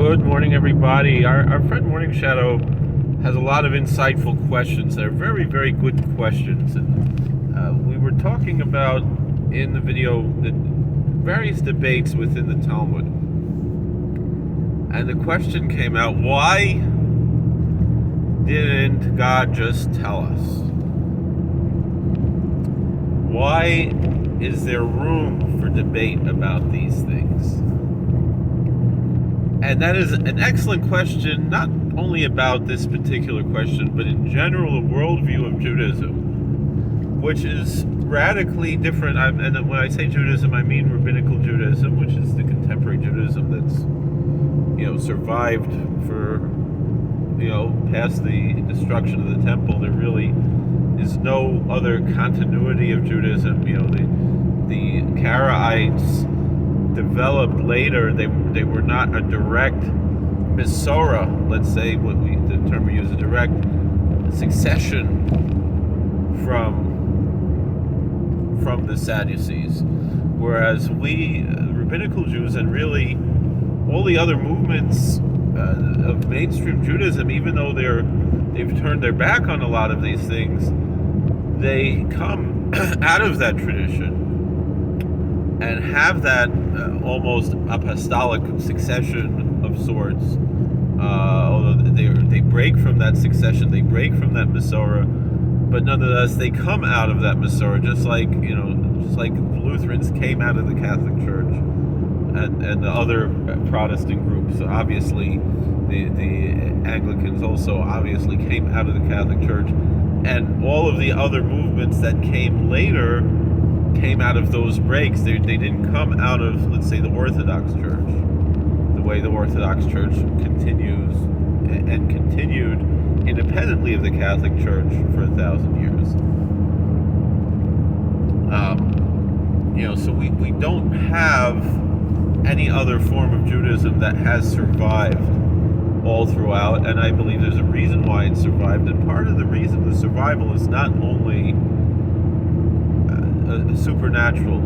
Good morning, everybody. Our friend Morning Shadow has a lot of insightful questions. They're very, very good questions. And we were talking about in the video the various debates within the Talmud. And the question came out, why didn't God just tell us? Why is there room for debate about these things? And that is an excellent question, not only about this particular question, but in general, the worldview of Judaism, which is radically different. And when I say Judaism, I mean rabbinical Judaism, which is the contemporary Judaism that's, survived for, past the destruction of the temple. There really is no other continuity of Judaism. The Karaites developed later. They were not a direct Masorah, let's say, the term we use, a direct succession from the Sadducees, whereas we rabbinical Jews, and really all the other movements of mainstream Judaism, even though they've turned their back on a lot of these things, they come out of that tradition and have that almost apostolic succession of sorts. Although they break from that succession, they break from that Masorah, but nonetheless they come out of that Masorah, just like Lutherans came out of the Catholic Church, and the other Protestant groups. Obviously, the Anglicans also obviously came out of the Catholic Church, and all of the other movements that came later came out of those breaks. They didn't come out of, let's say, the Orthodox Church, the way the Orthodox Church continues and continued independently of the Catholic Church for 1,000 years. So we don't have any other form of Judaism that has survived all throughout, and I believe there's a reason why it survived, and part of the reason the survival is not only a supernatural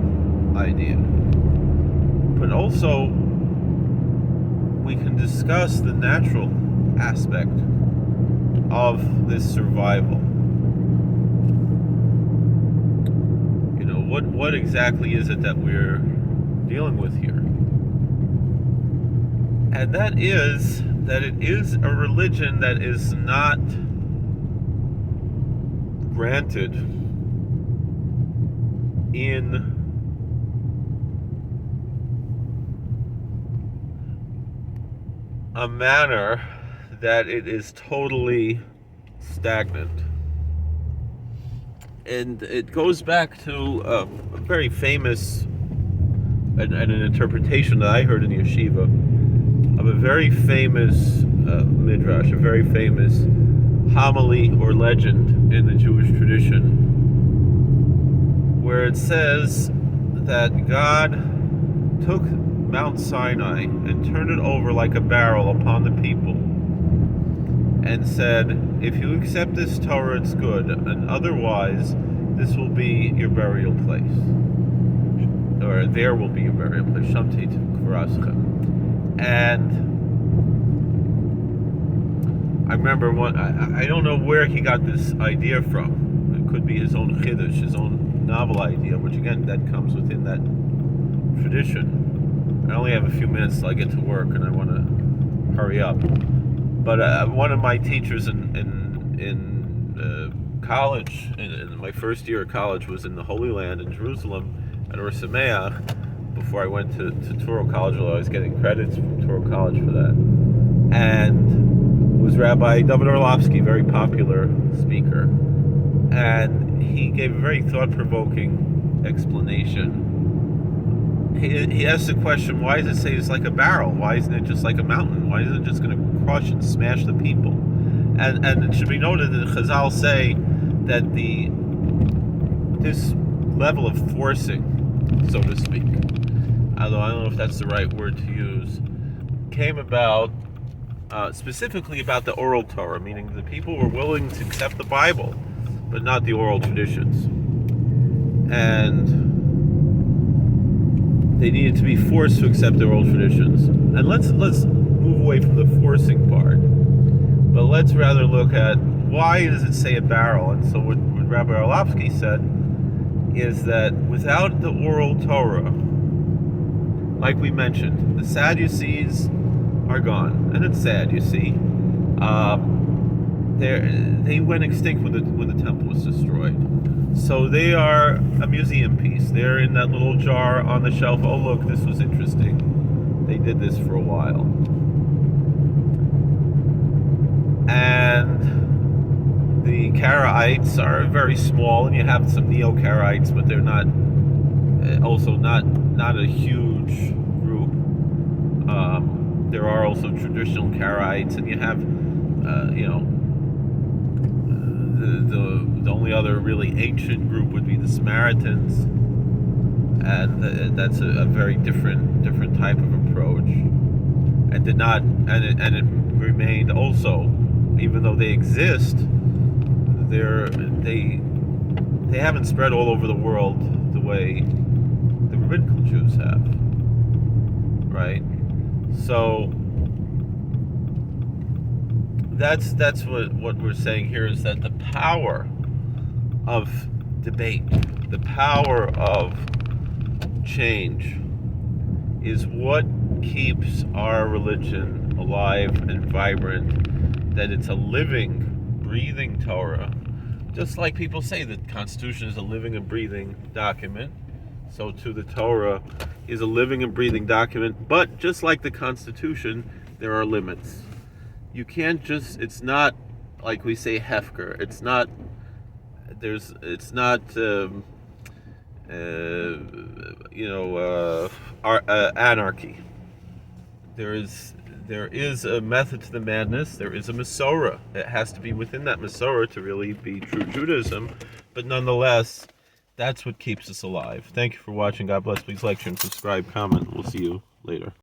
idea, but also we can discuss the natural aspect of this survival. What exactly is it that we're dealing with here? And that is that it is a religion that is not granted in a manner that it is totally stagnant. And it goes back to a very famous and an interpretation that I heard in yeshiva of a very famous midrash, a very famous homily or legend in the Jewish tradition, where it says that God took Mount Sinai and turned it over like a barrel upon the people and said, if you accept this Torah, it's good, and otherwise this will be your burial place, or there will be your burial place, Shamtit Kvarascha. And I remember I don't know where he got this idea from. It could be his own chiddush, his own novel idea, which again, that comes within that tradition. I only have a few minutes till I get to work, and I want to hurry up. But one of my teachers in college, in my first year of college, was in the Holy Land in Jerusalem at Or Sameach, before I went to Touro College, although I was getting credits from Touro College for that. And it was Rabbi David Orlovsky, very popular speaker. And he gave a very thought-provoking explanation. He asked the question, why does it say it's like a barrel? Why isn't it just like a mountain? Why isn't it just going to crush and smash the people? And it should be noted that Chazal say that this level of forcing, so to speak, although I don't know if that's the right word to use, came about specifically about the oral Torah, meaning the people were willing to accept the Bible, but not the oral traditions. And they needed to be forced to accept their old traditions. And let's move away from the forcing part. But let's rather look at why does it say a barrel? And so what Rabbi Orlovsky said is that without the oral Torah, like we mentioned, the Sadducees are gone, and it's sad, you see. They went extinct when the temple was destroyed. So they are a museum piece. They're in that little jar on the shelf. Oh, look, this was interesting. They did this for a while. And the Karaites are very small, and you have some Neo-Karaites, but they're not a huge group. There are also traditional Karaites, and you have the only other really ancient group would be the Samaritans, and that's a very different type of approach, and it remained also, even though they exist, they haven't spread all over the world the way the rabbinical Jews have, right? So that's what we're saying here, is that the power of debate, the power of change, is what keeps our religion alive and vibrant, that it's a living, breathing Torah. Just like people say that the Constitution is a living and breathing document, so too the Torah is a living and breathing document, but just like the Constitution, there are limits. You can't just, it's not like we say hefker. It's not anarchy. There is a method to the madness. There is a Masorah. It has to be within that Masorah to really be true Judaism, but nonetheless, that's what keeps us alive. Thank you for watching. God bless. Please like, share, and subscribe, comment. We'll see you later.